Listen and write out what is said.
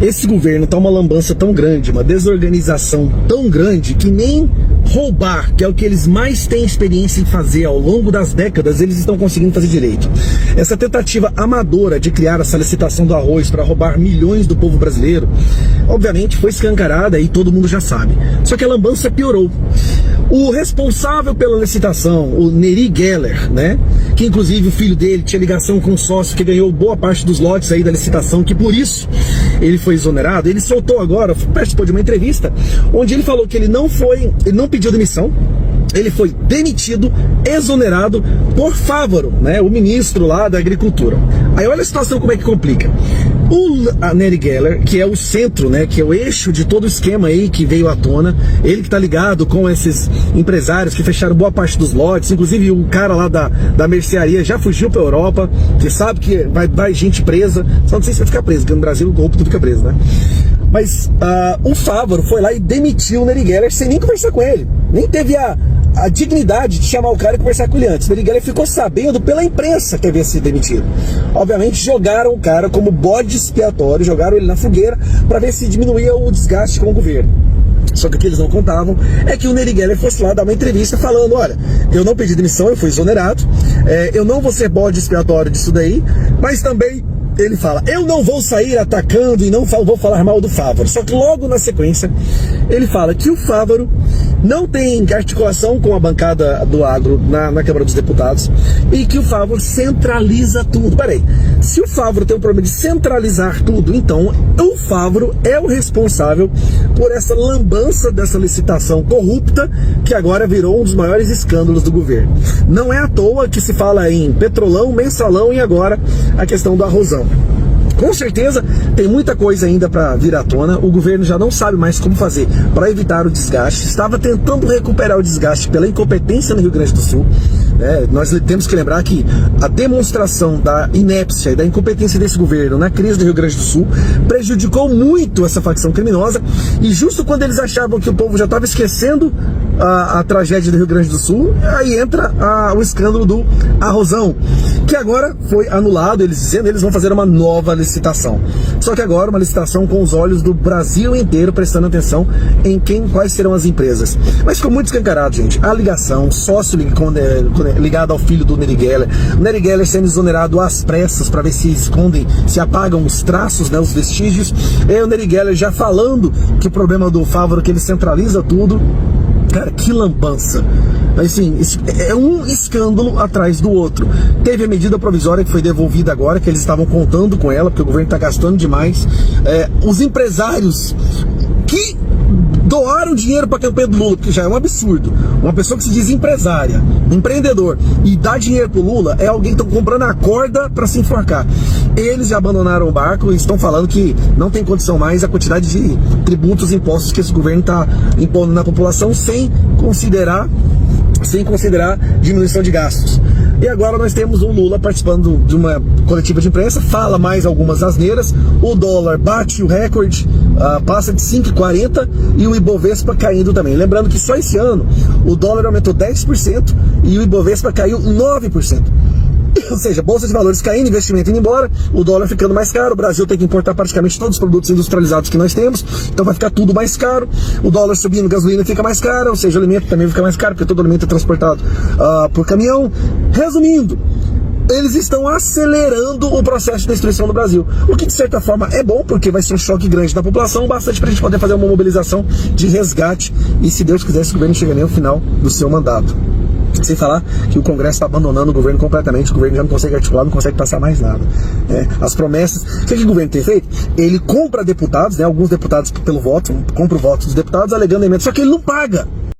Esse governo tá uma lambança tão grande, uma desorganização tão grande, que nem roubar, que é o que eles mais têm experiência em fazer ao longo das décadas, eles estão conseguindo fazer direito. Essa tentativa amadora de criar essa licitação do arroz para roubar milhões do povo brasileiro, obviamente foi escancarada e todo mundo já sabe. Só que a lambança piorou. O responsável pela licitação, o Neri Geller, né, que inclusive o filho dele tinha ligação com um sócio que ganhou boa parte dos lotes aí da licitação, que por isso ele foi exonerado, ele soltou agora, participou de uma entrevista, onde ele falou que ele não pediu demissão, ele foi demitido, exonerado por Fávaro, né, o ministro lá da Agricultura. Aí olha a situação como é que complica. O Neri Geller, que é o centro, né, que é o eixo de todo o esquema aí que veio à tona, ele que tá ligado com esses empresários que fecharam boa parte dos lotes, inclusive o cara lá da mercearia já fugiu pra Europa, que sabe que vai gente presa, só não sei se vai ficar preso, porque no Brasil o corrupto fica preso, né? Mas o Fávaro foi lá e demitiu o Neri Geller sem nem conversar com ele, nem teve a dignidade de chamar o cara e conversar com ele antes. O Neri Geller ficou sabendo pela imprensa que havia sido demitido. Obviamente jogaram o cara como bode expiatório, jogaram ele na fogueira para ver se diminuía o desgaste com o governo. Só que o que eles não contavam é que o Neri Geller fosse lá dar uma entrevista falando: olha, eu não pedi demissão, eu fui exonerado, eu não vou ser bode expiatório disso daí, mas também ele fala, eu não vou sair atacando e não vou falar mal do Fávaro. Só que logo na sequência ele fala que o Fávaro não tem articulação com a bancada do agro na Câmara dos Deputados e que o Fávaro centraliza tudo. Peraí, se o Fávaro tem um problema de centralizar tudo, então o Fávaro é o responsável por essa lambança dessa licitação corrupta que agora virou um dos maiores escândalos do governo. Não é à toa que se fala em Petrolão, Mensalão e agora a questão do arrozão. Com certeza tem muita coisa ainda para vir à tona, o governo já não sabe mais como fazer para evitar o desgaste, estava tentando recuperar o desgaste pela incompetência no Rio Grande do Sul. Nós temos que lembrar que a demonstração da inépcia e da incompetência desse governo na crise do Rio Grande do Sul prejudicou muito essa facção criminosa, e justo quando eles achavam que o povo já estava esquecendo a tragédia do Rio Grande do Sul, aí entra o escândalo do arrozão, que agora foi anulado, eles dizendo, eles vão fazer uma nova licitação. Só que agora uma licitação com os olhos do Brasil inteiro prestando atenção em quais serão as empresas. Mas ficou muito escancarado, gente, a ligação, sócio ligado ao filho do Neri Geller, o Neri Geller sendo exonerado às pressas para ver se escondem, se apagam os traços, né, os vestígios, e o Neri Geller já falando que o problema do Fávaro é que ele centraliza tudo. Cara, que lambança. Assim, é um escândalo atrás do outro. Teve a medida provisória que foi devolvida agora, que eles estavam contando com ela, porque o governo está gastando demais. Os empresários que doaram dinheiro para a campanha do Lula, porque já é um absurdo. Uma pessoa que se diz empresária, empreendedor, e dá dinheiro pro Lula, é alguém que está comprando a corda para se enforcar. Eles já abandonaram o barco e estão falando que não tem condição mais a quantidade de tributos e impostos que esse governo está impondo na população sem considerar diminuição de gastos. E agora nós temos o Lula participando de uma coletiva de imprensa, fala mais algumas asneiras, o dólar bate o recorde, passa de 5,40 e o Ibovespa caindo também. Lembrando que só esse ano o dólar aumentou 10% e o Ibovespa caiu 9%. Ou seja, bolsa de valores caindo, investimento indo embora, o dólar ficando mais caro, o Brasil tem que importar praticamente todos os produtos industrializados que nós temos, então vai ficar tudo mais caro, o dólar subindo, gasolina fica mais cara, ou seja, o alimento também fica mais caro, porque todo alimento é transportado por caminhão. Resumindo, eles estão acelerando o processo de destruição do Brasil, o que de certa forma é bom, porque vai ser um choque grande da população, bastante para a gente poder fazer uma mobilização de resgate, e se Deus quiser, esse governo chega nem ao final do seu mandato. Sem falar que o Congresso está abandonando o governo completamente, o governo já não consegue articular, não consegue passar mais nada. As promessas, o que o governo tem feito? Ele compra deputados, alguns deputados pelo voto, compra o voto dos deputados alegando emenda, só que ele não paga.